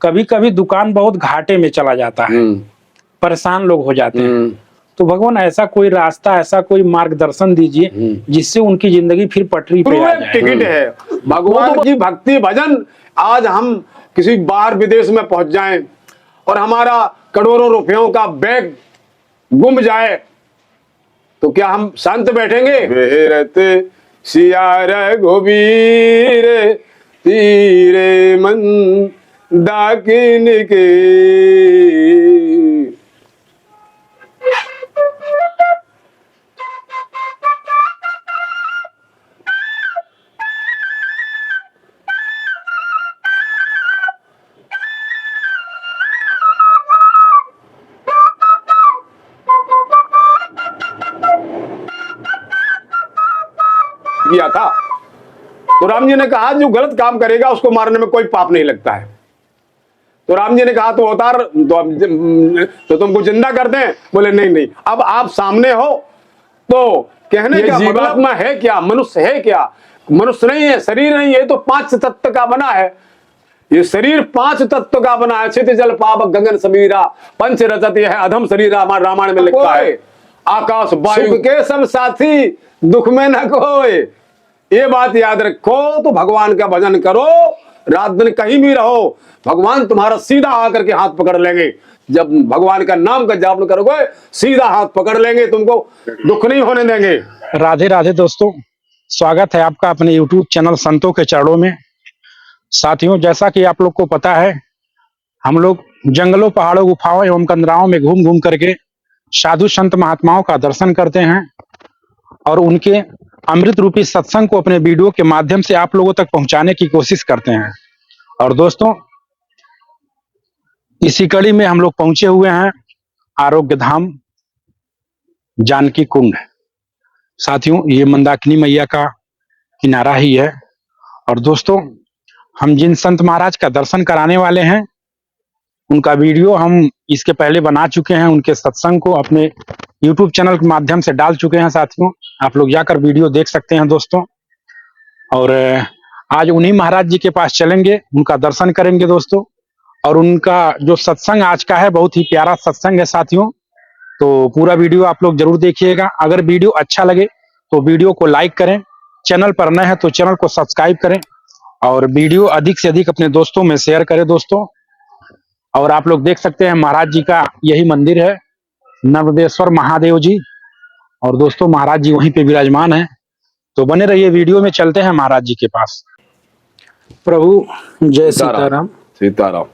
कभी कभी दुकान बहुत घाटे में चला जाता है, परेशान लोग हो जाते हैं। तो भगवान ऐसा कोई रास्ता, ऐसा कोई मार्गदर्शन दीजिए जिससे उनकी जिंदगी फिर पटरी पे आ जाए। टिकट है भगवान की भक्ति भजन। आज हम किसी बाहर विदेश में पहुंच जाएं और हमारा करोड़ों रुपयों का बैग गुम जाए तो क्या हम शांत बैठेंगे? बेरते सिया रघुबीर तीरे मन दाकिन के। किया था तो राम जी ने कहा जो गलत काम करेगा उसको मारने में कोई पाप नहीं लगता है। तो राम जी ने कहा तो अवतार तो तुमको जिंदा कर दें? बोले नहीं नहीं। अब आप सामने हो तो कहने का जीवात्मा है क्या, मनुष्य है क्या? मनुष्य नहीं है, शरीर नहीं है, तो 5 तत्व का बना है। ये शरीर 5 तत्व का बना है। क्षित जल पावक गगन समीरा पंच रचत है अधम शरीर। हमारे रामायण में लिखा है आकाश वायु के सब साथी दुख में न कोई। ये बात याद रखो तो भगवान का भजन करो, रात दिन कहीं भी रहो, भगवान तुम्हारा सीधा आकर के हाथ पकड़ लेंगे। जब भगवान का नाम का जाप करोगे सीधा हाथ पकड़ लेंगे, तुमको दुख नहीं होने देंगे। राधे राधे दोस्तों, स्वागत है आपका अपने YouTube चैनल संतों के चरणों में। साथियों, जैसा कि आप लोग को पता है, हम लोग जंगलों, पहाड़ों, गुफाओं एवं कंदराओं में घूम घूम करके साधु संत महात्माओं का दर्शन करते हैं और उनके अमृत रूपी सत्संग को अपने वीडियो के माध्यम से आप लोगों तक पहुंचाने की कोशिश करते हैं। और दोस्तों, इसी कड़ी में हम लोग पहुंचे हुए हैं आरोग्य धाम जानकी कुंड। साथियों, ये मंदाकिनी मैया का किनारा ही है। और दोस्तों, हम जिन संत महाराज का दर्शन कराने वाले हैं उनका वीडियो हम इसके पहले बना चुके हैं, उनके सत्संग को अपने YouTube चैनल के माध्यम से डाल चुके हैं। साथियों, आप लोग जाकर वीडियो देख सकते हैं दोस्तों। और आज उन्हीं महाराज जी के पास चलेंगे, उनका दर्शन करेंगे दोस्तों। और उनका जो सत्संग आज का है बहुत ही प्यारा सत्संग है साथियों, तो पूरा वीडियो आप लोग जरूर देखिएगा। अगर वीडियो अच्छा लगे तो वीडियो को लाइक करें, चैनल पर नए हैं तो चैनल को सब्सक्राइब करें और वीडियो अधिक से अधिक अपने दोस्तों में शेयर करें दोस्तों। और आप लोग देख सकते हैं महाराज जी का यही मंदिर है, नर्मदेश्वर महादेव जी। और दोस्तों, महाराज जी वहीं पे विराजमान हैं, तो बने रहिए, वीडियो में चलते हैं महाराज जी के पास। प्रभु जय सीताराम। सीताराम।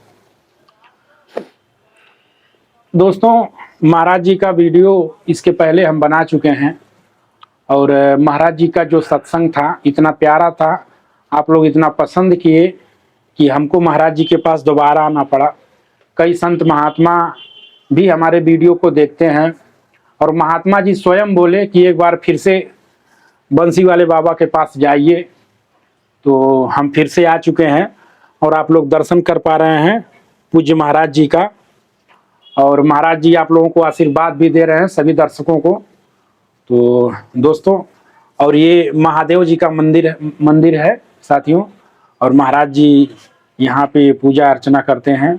दोस्तों, महाराज जी का वीडियो इसके पहले हम बना चुके हैं और महाराज जी का जो सत्संग था इतना प्यारा था, आप लोग इतना पसंद किए कि हमको महाराज जी के पास दोबारा आना पड़ा। कई संत महात्मा भी हमारे वीडियो को देखते हैं और महात्मा जी स्वयं बोले कि एक बार फिर से बंसी वाले बाबा के पास जाइए, तो हम फिर से आ चुके हैं और आप लोग दर्शन कर पा रहे हैं पूज्य महाराज जी का। और महाराज जी आप लोगों को आशीर्वाद भी दे रहे हैं सभी दर्शकों को। तो दोस्तों, और ये महादेव जी का मंदिर है साथियों, और महाराज जी यहाँ पे पूजा अर्चना करते हैं।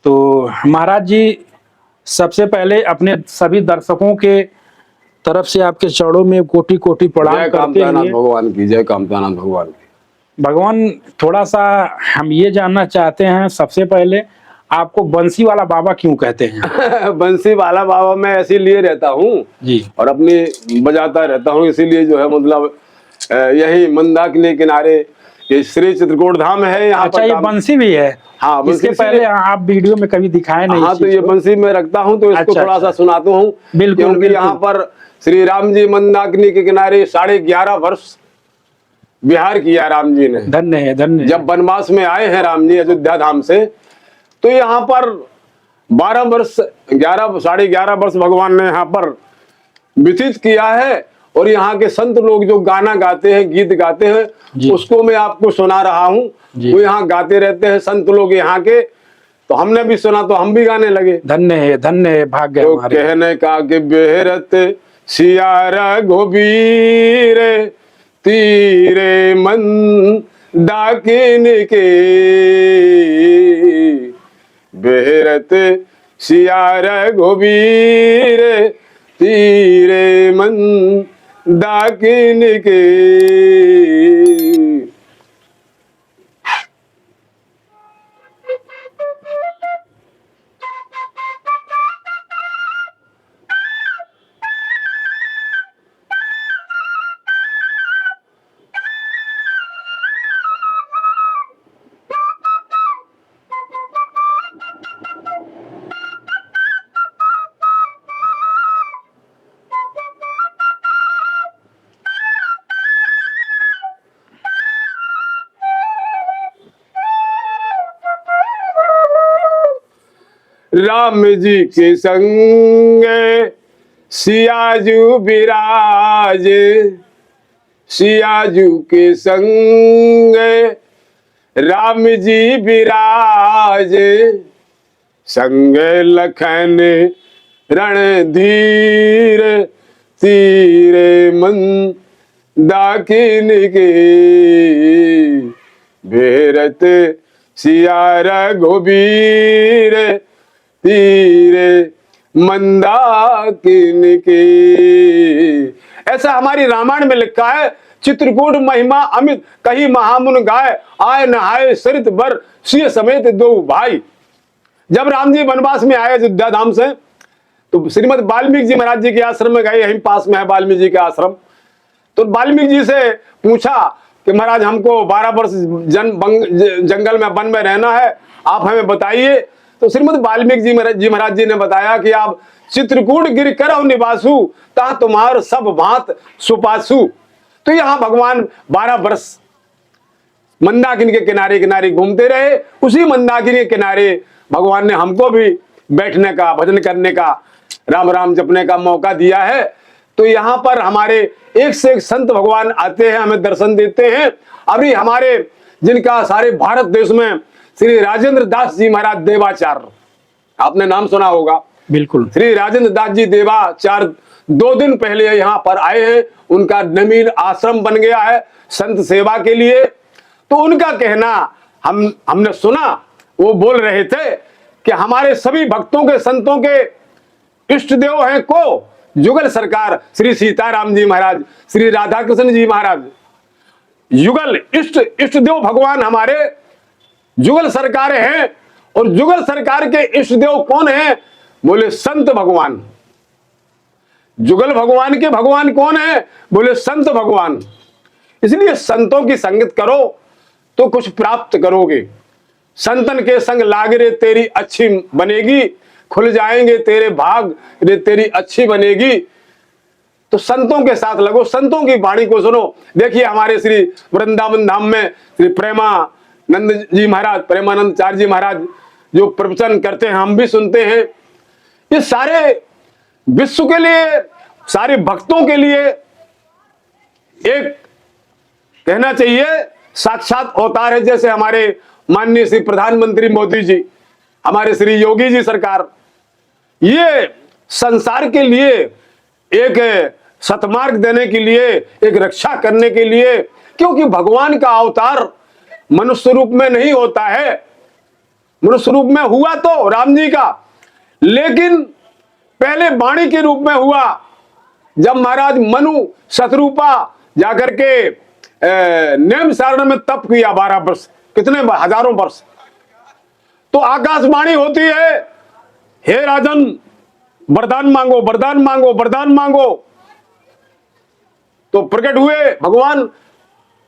तो महाराज जी, सबसे पहले अपने सभी दर्शकों के तरफ से आपके चरणों में कोटि कोटि प्रणाम करते हैं। भगवान की जय, कामतानाथ भगवान की। भगवान, थोड़ा सा हम ये जानना चाहते हैं, सबसे पहले आपको बंसी वाला बाबा क्यों कहते हैं? बंसी वाला बाबा मैं इसीलिए रहता हूँ जी, और अपनी बजाता रहता हूँ, इसीलिए जो है मतलब यही मंदाकिनी किनारे ये श्री चित्रकूट धाम है। यहाँ अच्छा, ये बंसी भी है? हाँ, इसके पहले आप वीडियो में कभी दिखाए नहीं? हाँ, तो ये बंसी में रखता हूँ तो इसको थोड़ा सा सुनाता हूँ। बिल्कुल। यहाँ पर श्री राम जी मंदाकिनी के किनारे 11.5 वर्ष विहार किया राम जी ने। धन्य है, धन्य। जब वनवास में आए हैं राम जी अयोध्या धाम से, तो यहाँ पर 12 वर्ष 11.5 वर्ष भगवान ने यहाँ पर व्यतीत किया है। और यहाँ के संत लोग जो गाना गाते हैं, गीत गाते हैं, उसको मैं आपको सुना रहा हूँ। वो यहाँ गाते रहते हैं संत लोग यहाँ के, तो हमने भी सुना तो हम भी गाने लगे। धन्य है, धन्य है, भाग्य तो कहने का कि बेहरत सिया रघुबीर तीरे मन दाकिन के बेहरत सिया रघुबीर तीरे मंदाकिन के। राम जी के संग सियाजू विराज, सियाजू के संग राम जी विराज, संग लखन रणधीर तीरे मंदाकिन के। बेहरत सिया रघुबीर तीरे मंदाकिन के। ऐसा हमारी रामायण में लिखा है। चित्रकूट महिमा अमित कही महामुन गाय, आय नहाय सरित बर सिय समेत दो भाई। जब राम जी वनवास में आए अयोध्या धाम से, तो श्रीमद वाल्मीकि जी महाराज जी के आश्रम में गए। यहीं पास में है वाल्मीकि जी का आश्रम। तो वाल्मीकि जी से पूछा कि महाराज हमको 12 वर्ष जंगल में वन में रहना है, आप हमें बताइए। तो श्रीमद वाल्मीकि जी महाराज जी ने बताया कि आप चित्रकूट गिर करौ निवासु, ता तुम्हार सब भांत सुपासु। तो यहाँ भगवान 12 वर्ष मंदाकिनी के किनारे किनारे घूमते रहे। उसी मंदाकिनी के किनारे भगवान ने हमको भी बैठने का, भजन करने का, राम राम जपने का मौका दिया है। तो यहाँ पर हमारे एक से एक संत भगवान आते हैं, हमें दर्शन देते हैं। अभी हमारे जिनका सारे भारत देश में श्री राजेंद्र दास जी महाराज देवाचार्य, आपने नाम सुना होगा। बिल्कुल। श्री राजेंद्र दास जी देवाचार्य 2 दिन पहले यहाँ पर आए हैं। उनका नवीन आश्रम बन गया है संत सेवा के लिए। तो उनका कहना हमने सुना, वो बोल रहे थे कि हमारे सभी भक्तों के, संतों के इष्ट देव हैं को युगल सरकार श्री सीताराम जी महाराज, श्री राधा कृष्ण जी महाराज। युगल इष्ट देव भगवान हमारे युगल सरकार हैं। और युगल सरकार के इष्ट देव कौन है? बोले संत भगवान। युगल भगवान के भगवान कौन है? बोले संत भगवान। इसलिए संतों की संगत करो तो कुछ प्राप्त करोगे। संतन के संग लाग रे तेरी अच्छी बनेगी, खुल जाएंगे तेरे भाग रे तेरी अच्छी बनेगी। तो संतों के साथ लगो, संतों की वाणी को सुनो। देखिए हमारे श्री वृंदावन धाम में श्री प्रेमानंद जी महाराज, प्रेमानंद चार्य जी महाराज जो प्रवचन करते हैं, हम भी सुनते हैं। ये सारे विश्व के लिए, सारे भक्तों के लिए एक कहना चाहिए साक्षात अवतार है। जैसे हमारे माननीय श्री प्रधानमंत्री मोदी जी, हमारे श्री योगी जी सरकार, ये संसार के लिए एक सतमार्ग देने के लिए, एक रक्षा करने के लिए, क्योंकि भगवान का अवतार मनुष्य रूप में नहीं होता है। मनुष्य रूप में हुआ तो राम जी का, लेकिन पहले वाणी के रूप में हुआ। जब महाराज मनु शतरूपा जाकर के नेम सारण में तप किया 12 वर्ष, कितने हजारों वर्ष, तो आकाशवाणी होती है, हे राजन वरदान मांगो, वरदान मांगो, वरदान मांगो। तो प्रकट हुए भगवान।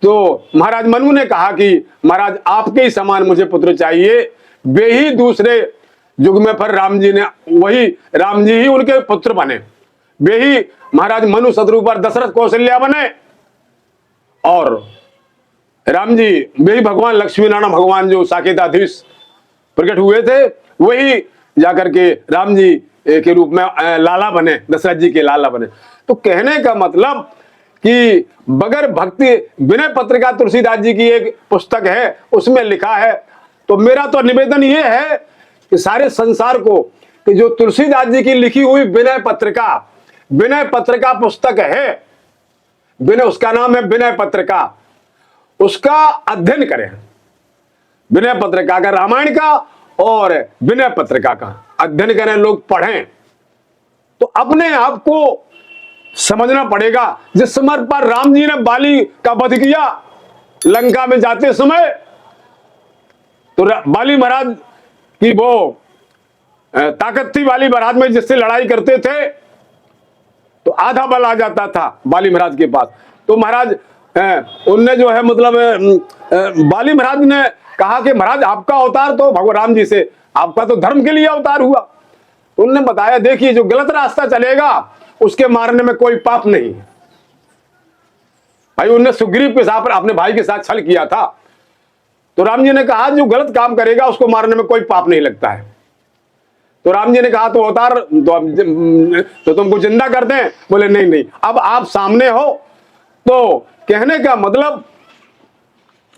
तो महाराज मनु ने कहा कि महाराज आपके ही समान मुझे पुत्र चाहिए। वे ही दूसरे युग में फिर राम जी ने, वही राम जी ही उनके पुत्र बने। वे ही महाराज मनु शतरूपा दशरथ कौशल्या बने। और राम जी वे ही भगवान लक्ष्मी नारायण भगवान जो साकेताधीश प्रकट हुए थे, वही जाकर के राम जी के रूप में लाला बने, दशरथ जी के लाला बने। तो कहने का मतलब कि बगैर भक्ति, विनय पत्रिका तुलसीदास जी की एक पुस्तक है, उसमें लिखा है। तो मेरा तो निवेदन ये है कि सारे संसार को, कि जो तुलसीदास जी की लिखी हुई विनय पत्रिका पुस्तक है, विनय उसका नाम है विनय पत्रिका, उसका अध्ययन करें। विनय पत्रिका का, रामायण का और विनय पत्रिका का अध्ययन करें, लोग पढ़ें, तो अपने आप को समझना पड़ेगा। जिस समय पर राम जी ने बाली का वध किया लंका में जाते समय, तो बाली महाराज की वो ताकत थी, बाली महाराज में जिससे लड़ाई करते थे तो आधा बल आ जाता था बाली महाराज के पास। तो महाराज उनने जो है मतलब बाली महाराज ने कहा कि महाराज आपका अवतार तो भगवान राम जी से, आपका तो धर्म के लिए अवतार हुआ। उनने बताया देखिए जो गलत रास्ता चलेगा उसके मारने में कोई पाप नहीं है। भाई उनने सुग्रीव के साथ अपने भाई के साथ छल किया था, तो राम जी ने कहा जो गलत काम करेगा उसको मारने में कोई पाप नहीं लगता है। तो राम जी ने कहा तो अवतार तो तुमको जिंदा कर दें? बोले नहीं नहीं, अब आप सामने हो। तो कहने का मतलब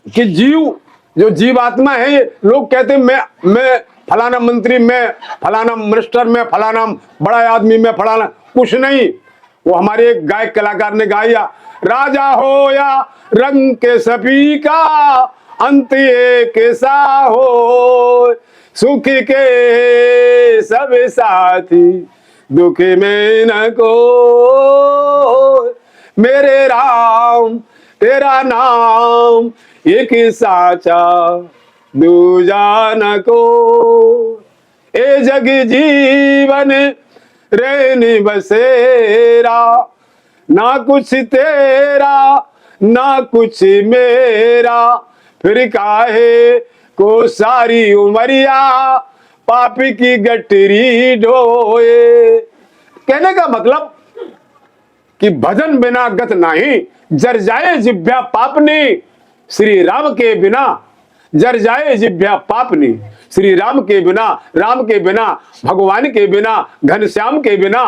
कि जीव जो जीवात्मा है, ये लोग कहते हैं मैं फलाना मंत्री, मैं फलाना मिनिस्टर, मैं फलाना बड़ा आदमी, मैं फलाना, कुछ नहीं। वो हमारे एक गायक कलाकार ने गाया, राजा हो या रंग के सभी का अंत एक कैसा हो, सुख के सब साथी दुख में न को, मेरे राम तेरा नाम एक साचा दूजा न को, ए जग जीवन रहने बसेरा, ना कुछ तेरा ना कुछ मेरा, फिर काहे को सारी उमरिया पापी की गठरी ढोए। कहने का मतलब कि भजन बिना गत नहीं, जर जाए जिभ्या पापनी, श्री राम के बिना जर जाए जिभ्या पापनी, श्री राम के बिना, राम के बिना, भगवान के बिना, घनश्याम के बिना।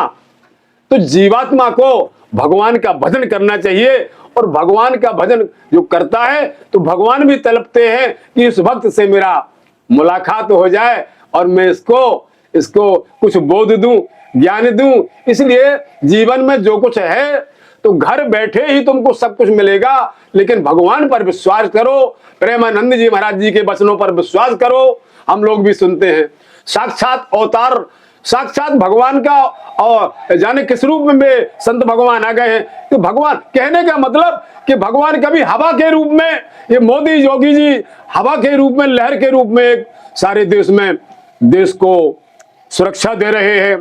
तो जीवात्मा को भगवान का भजन करना चाहिए, और भगवान का भजन जो करता है तो भगवान भी तड़पते हैं कि इस भक्त से मेरा मुलाकात हो जाए और मैं इसको कुछ बोध दूं, ज्ञान दूं। इसलिए जीवन में जो कुछ है तो घर बैठे ही तुमको सब कुछ मिलेगा, लेकिन भगवान पर विश्वास करो। प्रेमानंद जी महाराज जी के वचनों पर विश्वास करो। हम लोग भी सुनते हैं साक्षात अवतार, साक्षात भगवान का, और जाने किस रूप में संत भगवान आ गए हैं। तो भगवान कहने का मतलब कि भगवान कभी हवा के रूप में, ये मोदी योगी जी हवा के रूप में, लहर के रूप में सारे देश में देश को सुरक्षा दे रहे हैं,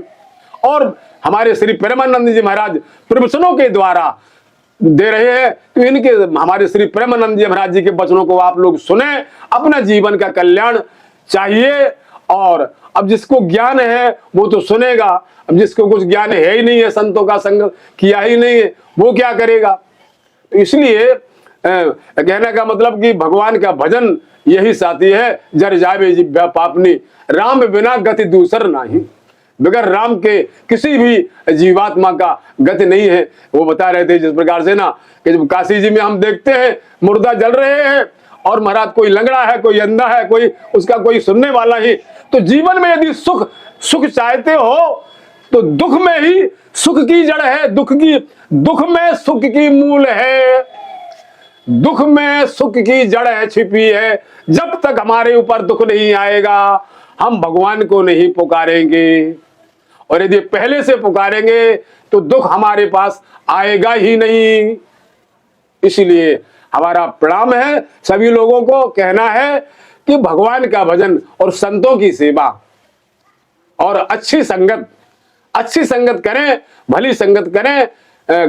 और हमारे श्री प्रेमानंद जी महाराज प्रवचनों के द्वारा दे रहे हैं। तो इनके हमारे श्री प्रेमानंद जी महाराज जी के वचनों को आप लोग सुने, अपना जीवन का कल्याण चाहिए। और अब जिसको ज्ञान है वो तो सुनेगा, अब जिसको कुछ ज्ञान है ही नहीं है, संतों का संग किया ही नहीं है, वो क्या करेगा। तो इसलिए कहने का मतलब कि भगवान का भजन यही साथी है, जर जावे जिभ्या पापनी, राम बिना गति दूसर नहीं। बगैर राम के किसी भी जीवात्मा का गति नहीं है। वो बता रहे थे जिस प्रकार से ना कि जब काशी जी में हम देखते हैं मुर्दा जल रहे हैं और महाराज कोई लंगड़ा है, कोई अंधा है, कोई उसका कोई सुनने वाला ही। तो जीवन में यदि सुख चाहते हो तो दुख में ही सुख की जड़ है, दुख में सुख की मूल है, दुख में सुख की जड़ है, छिपी है। जब तक हमारे ऊपर दुख नहीं आएगा हम भगवान को नहीं पुकारेंगे, और यदि पहले से पुकारेंगे तो दुख हमारे पास आएगा ही नहीं। इसलिए हमारा प्रणाम है सभी लोगों को, कहना है कि भगवान का भजन और संतों की सेवा और अच्छी संगत करें, भली संगत करें,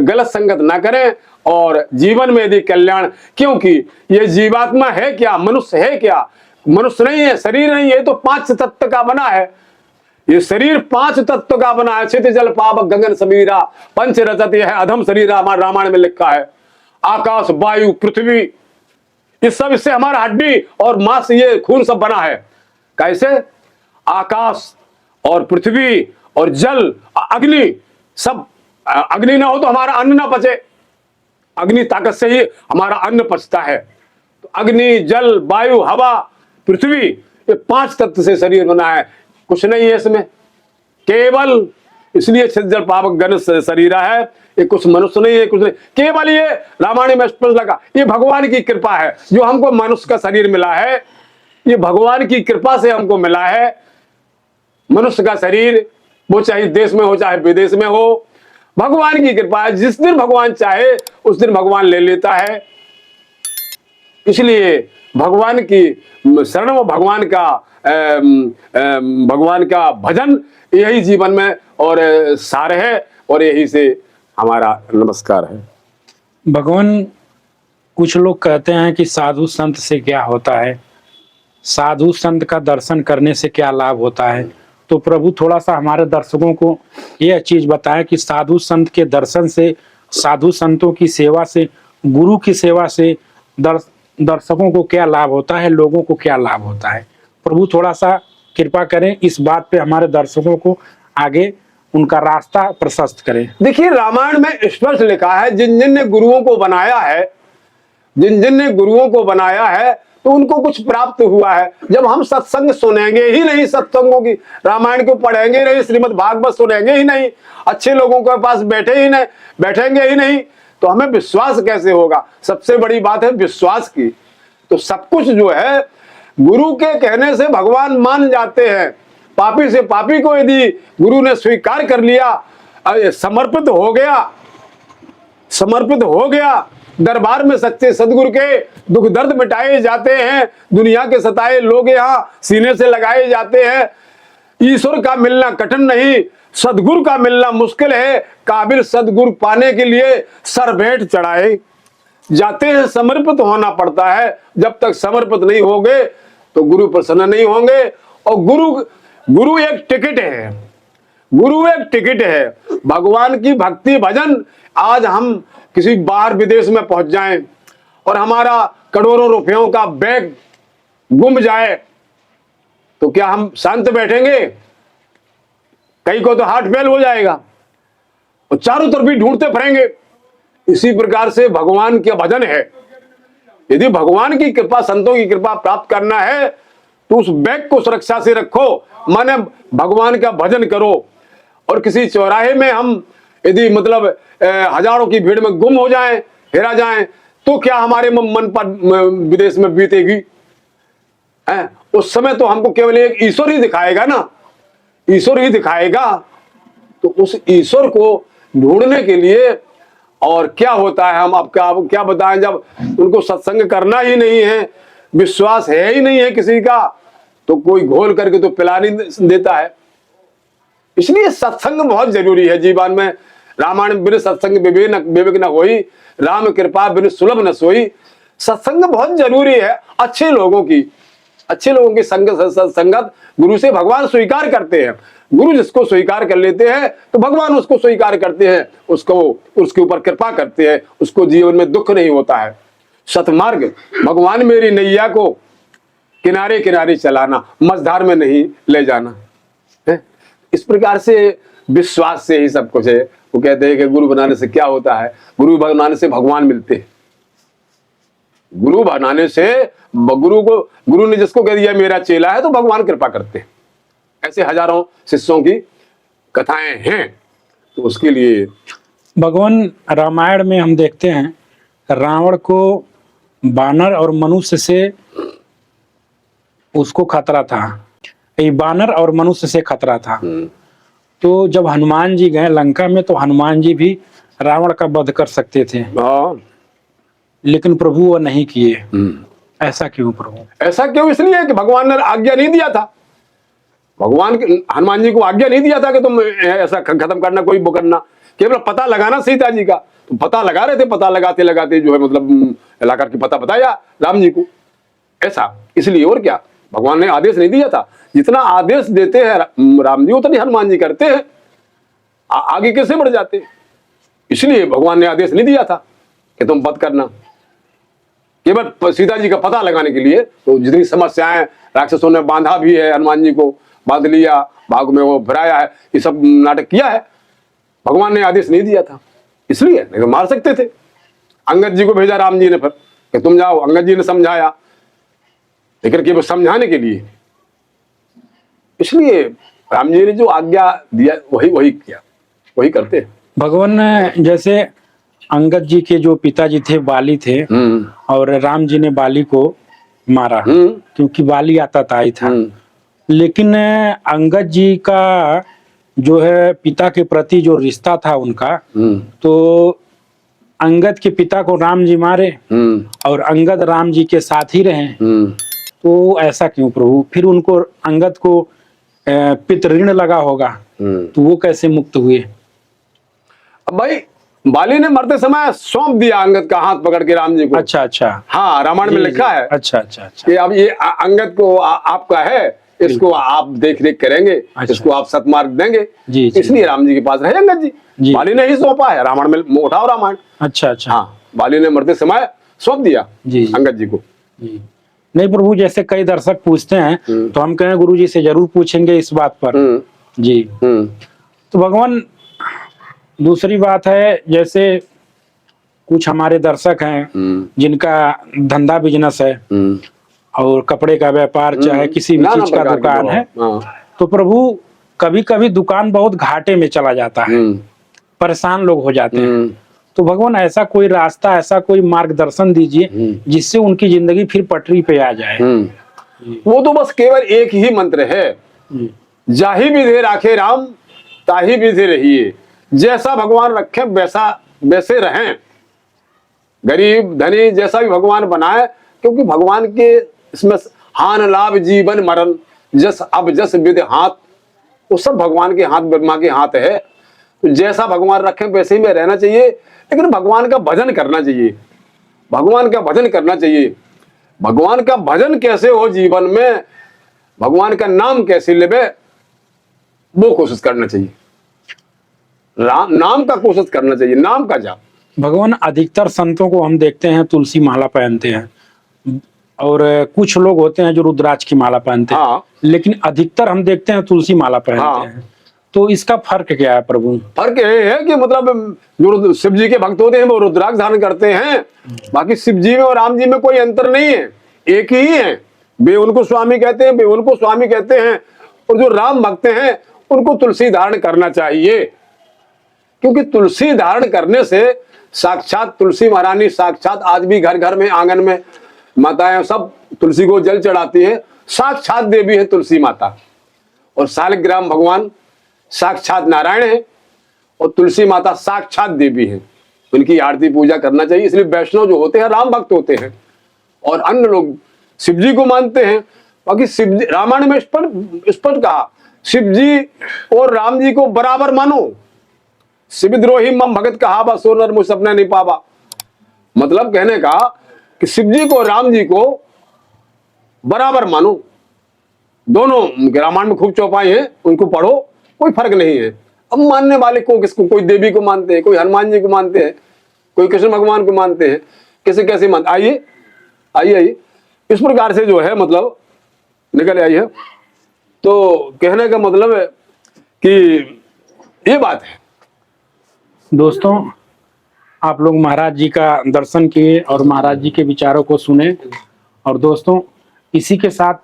गलत संगत ना करें, और जीवन में यदि कल्याण, क्योंकि ये जीवात्मा है क्या, मनुष्य है क्या, मनुष्य नहीं है, शरीर नहीं है, तो 5 तत्व का बना है। ये शरीर 5 तत्व का बना है, क्षित जल पावक गगन समीरा, पंच रचत है अधम शरीर, हमारे रामायण में लिखा है। आकाश वायु पृथ्वी, ये सब इससे हमारा हड्डी और मांस, ये खून सब बना है। कैसे? आकाश और पृथ्वी और जल, अग्नि, सब। अग्नि ना हो तो हमारा अन्न ना पचे, अग्नि ताकत से ही हमारा अन्न पचता है। तो अग्नि, जल, वायु, हवा, पृथ्वी, ये 5 तत्व से शरीर बना है, कुछ नहीं है इसमें, केवल इसलिए क्षित जल पावक गगन शरीरा है। ये कुछ मनुष्य नहीं है, कुछ नहीं, केवल ये रामायण में स्पष्ट लगा, ये भगवान की कृपा है जो हमको मनुष्य का शरीर मिला है। ये भगवान की कृपा से हमको मिला है। मनुष्य का शरीर, वो चाहे देश में हो चाहे विदेश में हो, भगवान की कृपा है। जिस दिन भगवान चाहे उस दिन भगवान ले लेता है। इसलिए भगवान की शरण व भगवान का भजन यही जीवन में और सार है, और यही से हमारा नमस्कार है। भगवान, कुछ लोग कहते हैं कि साधु संत से क्या होता है, साधु संत का दर्शन करने से क्या लाभ होता है। तो प्रभु थोड़ा सा हमारे दर्शकों को यह चीज बताएं कि साधु संत के दर्शन से, साधु संतों की सेवा से, गुरु की सेवा से दर्शकों को क्या लाभ होता है, लोगों को क्या लाभ होता है। प्रभु थोड़ा सा कृपा करें, इस बात पे हमारे दर्शकों को आगे उनका रास्ता प्रशस्त करें। देखिए, रामायण में स्पष्ट लिखा है, जिन जिन ने गुरुओं को बनाया है, जिन जिन ने गुरुओं को बनाया है तो उनको कुछ प्राप्त हुआ है। जब हम सत्संग सुनेंगे ही नहीं, सत्संगों की रामायण को पढ़ेंगे ही नहीं, श्रीमद् भागवत सुनेंगे ही नहीं, अच्छे लोगों के पास बैठेंगे ही नहीं, तो हमें विश्वास कैसे होगा। सबसे बड़ी बात है विश्वास की। तो सब कुछ जो है गुरु के कहने से भगवान मान जाते हैं। पापी से पापी को यदि गुरु ने स्वीकार कर लिया, समर्पित हो गया, दरबार में सच्चे सदगुरु के दुख दर्द मिटाए जाते हैं। दुनिया के सताए लोग यहाँ सीने से लगाए जाते हैं। ईश्वर का मिलना कठिन नहीं, सदगुरु का मिलना मुश्किल है। काबिल सदगुरु पाने के लिए सर भेंट चढ़ाए जाते हैं, समर्पित होना पड़ता है। जब तक समर्पित नहीं होंगे तो गुरु प्रसन्न नहीं होंगे। और गुरु एक टिकट है, गुरु एक टिकट है। भगवान की भक्ति भजन, आज हम किसी बाहर विदेश में पहुंच जाएं और हमारा करोड़ों रुपयों का बैग गुम जाए तो क्या हम शांत बैठेंगे? कई को तो हार्ट फेल हो जाएगा और चारों तरफ भी ढूंढते फिरेंगे। इसी प्रकार से भगवान का भजन है। यदि भगवान की कृपा, संतों की कृपा प्राप्त करना है तो उस बैग को सुरक्षा से रखो, माने भगवान का भजन करो। और किसी चौराहे में हम यदि मतलब हजारों की भीड़ में गुम हो जाएं, हेरा जाएं, तो क्या हमारे मन पर विदेश में बीतेगी? उस समय तो हमको केवल एक ईश्वर ही दिखाएगा ना, ईश्वर ही दिखाएगा। तो उस ईश्वर को ढूंढने के लिए और क्या होता है, हम अब क्या बताएं, जब उनको सत्संग करना ही नहीं है, विश्वास है ही नहीं है किसी का, तो कोई घोल करके तो पिला नहीं देता है। इसलिए सत्संग बहुत जरूरी है जीवन में। रामायण बिन सत्संग विवेक न होई, राम कृपा बिन सुलभ न सोई। सत्संग बहुत जरूरी है। अच्छे लोगों की संगत गुरु से भगवान स्वीकार करते हैं। गुरु जिसको स्वीकार कर लेते हैं तो भगवान उसको स्वीकार करते हैं, उसके ऊपर कृपा करते हैं, उसको जीवन में दुख नहीं होता है। सतमार्ग, भगवान मेरी नैया को किनारे किनारे चलाना, मझधार में नहीं ले जाना है। इस प्रकार से विश्वास से ही सब कुछ है। वो कहते हैं कि गुरु बनाने से क्या होता है, गुरु बनाने से भगवान मिलते हैं। गुरु बनाने से गुरु ने जिसको कह दिया मेरा चेला है तो भगवान कृपा करते हैं। ऐसे हजारों शिष्यों की कथाएं हैं। तो उसके लिए भगवान, रामायण में हम देखते हैं रावण को बानर और मनुष्य से उसको खतरा था, ये बानर और मनुष्य से खतरा था। तो जब हनुमान जी गए लंका में तो हनुमान जी भी रावण का वध कर सकते थे, लेकिन प्रभु वो नहीं किए। ऐसा क्यों प्रभु? ऐसा क्यों? इसलिए कि भगवान ने आज्ञा नहीं दिया था। भगवान हनुमान जी को आज्ञा नहीं दिया था कि तुम ऐसा खत्म करना, कोई वो करना। केवल पता लगाना सीता जी का, तो पता लगा रहे थे। पता लगाते लगाते जो है मतलब इलाका की पता बताया राम जी को। ऐसा इसलिए, और क्या, भगवान ने आदेश नहीं दिया था। जितना आदेश देते हैं राम जी उतनी हनुमान जी करते हैं, आगे कैसे बढ़ जाते। इसलिए भगवान ने आदेश नहीं दिया था कि तुम वध करना। केवल सीता जी का पता लगाने के लिए। तो जितनी समस्याएं राक्षसों ने बांधा भी है, हनुमान जी को बांध लिया, भाग में वो भराया है, ये सब नाटक किया है। भगवान ने आदेश नहीं दिया था, इसलिए नहीं मार सकते थे। अंगद जी को भेजा राम जी ने फिर कि तुम जाओ। अंगद जी ने समझाया, लेकिन केवल समझाने के लिए। इसलिए राम जी ने जो आज्ञा दिया वही किया, वही करते हैं। भगवान जैसे अंगद जी के जो पिताजी थे बाली थे, और राम जी ने बाली को मारा, क्योंकि वाली आताताई था। लेकिन अंगद जी का जो है पिता के प्रति जो रिश्ता था उनका, तो अंगद के पिता को राम जी मारे और अंगद राम जी के साथ ही रहे। तो ऐसा क्यों प्रभु? फिर उनको अंगद को पितृऋण लगा होगा, तो वो कैसे मुक्त हुए? अब भाई बाली ने मरते समय सौंप दिया अंगद का हाथ पकड़ के राम जी को। अच्छा अच्छा, हाँ, रामायण में लिखा है। अच्छा अच्छा अच्छा, कि अब ये अंगद को आपका है, इसको आप देख रेख करेंगे, अच्छा, इसको आप सतमार्ग देंगे, जी, इसलिए राम जी के पास रहे अंगद जी। बाली ने ही सौंपा है, रामायण में उठाओ रामायण। अच्छा अच्छा, हाँ, बाली ने मरते समय सौंप दिया जी अंगद जी को। जी। नहीं प्रभु, जैसे कई दर्शक पूछते हैं तो हम कहें गुरु जी से जरूर पूछेंगे इस बात पर। जी। तो भगवान, दूसरी बात है, जैसे कुछ हमारे दर्शक हैं जिनका धंधा बिजनेस है और कपड़े का व्यापार, चाहे किसी भी चीज का दुकान है, तो प्रभु कभी कभी दुकान बहुत घाटे में चला जाता है, परेशान लोग हो जाते हैं। तो भगवान ऐसा कोई रास्ता, ऐसा कोई मार्गदर्शन दीजिए जिससे उनकी जिंदगी फिर पटरी पे आ जाए। वो तो बस केवल एक ही मंत्र है, जाहि विधि राखे राम ताहि विधि रहिए। जैसा भगवान रखे वैसा वैसे रहें, गरीब धनी जैसा भी भगवान बनाए, क्योंकि भगवान के इसमें हान लाभ जीवन मरण जस अब जस विधि हाथ, वो सब भगवान के हाथ, ब्रह्मा के हाथ है। तो जैसा भगवान रखे वैसे ही में रहना चाहिए, लेकिन भगवान का भजन करना चाहिए, भगवान का भजन करना चाहिए। भगवान का भजन कैसे हो जीवन में, भगवान का नाम कैसे लेवे, वो कोशिश करना चाहिए। नाम का कोशिश करना चाहिए, नाम का जाप। भगवान अधिकतर संतों को हम देखते हैं तुलसी माला पहनते हैं, और कुछ लोग होते हैं जो रुद्राक्ष की माला पहनते हैं, लेकिन अधिकतर हम देखते हैं तुलसी माला पहनते हैं। तो इसका फर्क क्या है प्रभु? फर्क ये है कि मतलब जो शिव जी के भक्त होते हैं वो रुद्राक्ष धारण करते हैं, बाकी शिव जी में और राम जी में कोई अंतर नहीं है, एक ही है। वे उनको स्वामी कहते हैं, वे उनको स्वामी कहते हैं, और जो राम भक्त हैं उनको तुलसी धारण करना चाहिए, क्योंकि तुलसी धारण करने से साक्षात तुलसी महारानी, साक्षात आज भी घर घर में आंगन में माताएं सब तुलसी को जल चढ़ाती है, साक्षात देवी है तुलसी माता। और शालिग्राम भगवान साक्षात नारायण है और तुलसी माता साक्षात देवी है, उनकी आरती पूजा करना चाहिए। इसलिए वैष्णव जो होते हैं राम भक्त होते हैं, और अन्य लोग शिव जी को मानते हैं। बाकी शिव जी, रामायण में स्पष्ट कहा, शिव जी और राम जी को बराबर मानो। शिवद्रोही मम भगत कहा बा सो नर मुझ सपने नहीं पावा। मतलब कहने का कि शिव जी को राम जी को बराबर मानो। दोनों रामायण में खूब चौपाई है, उनको पढ़ो, कोई फर्क नहीं है। अब मानने वाले को किसको, कोई देवी को मानते हैं, कोई हनुमान जी को मानते हैं, कोई कृष्ण भगवान को मानते हैं, कैसे कैसे मानते। आइए आइए आइए, इस प्रकार से जो है मतलब निकल आई है। तो कहने का मतलब है कि ये बात है। दोस्तों, आप लोग महाराज जी का दर्शन किए और महाराज जी के विचारों को सुने। और दोस्तों, इसी के साथ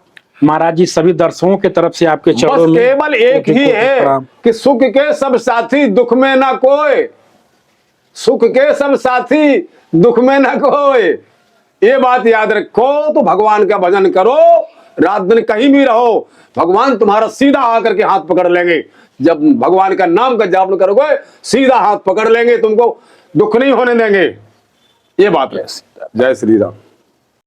महाराज जी सभी दर्शकों के तरफ से आपके चरणों में केवल एक ही है कि सुख के सब साथी दुख में ना कोई, सुख के सब साथी दुख में ना कोई, ये बात याद रखो। तो भगवान का भजन करो, रात दिन कहीं भी रहो, भगवान तुम्हारा सीधा आकर के हाथ पकड़ लेंगे। जब भगवान का नाम का जाप करोगे, सीधा हाथ पकड़ लेंगे, तुमको दुख नहीं होने देंगे। ये बात है। जय श्री राम।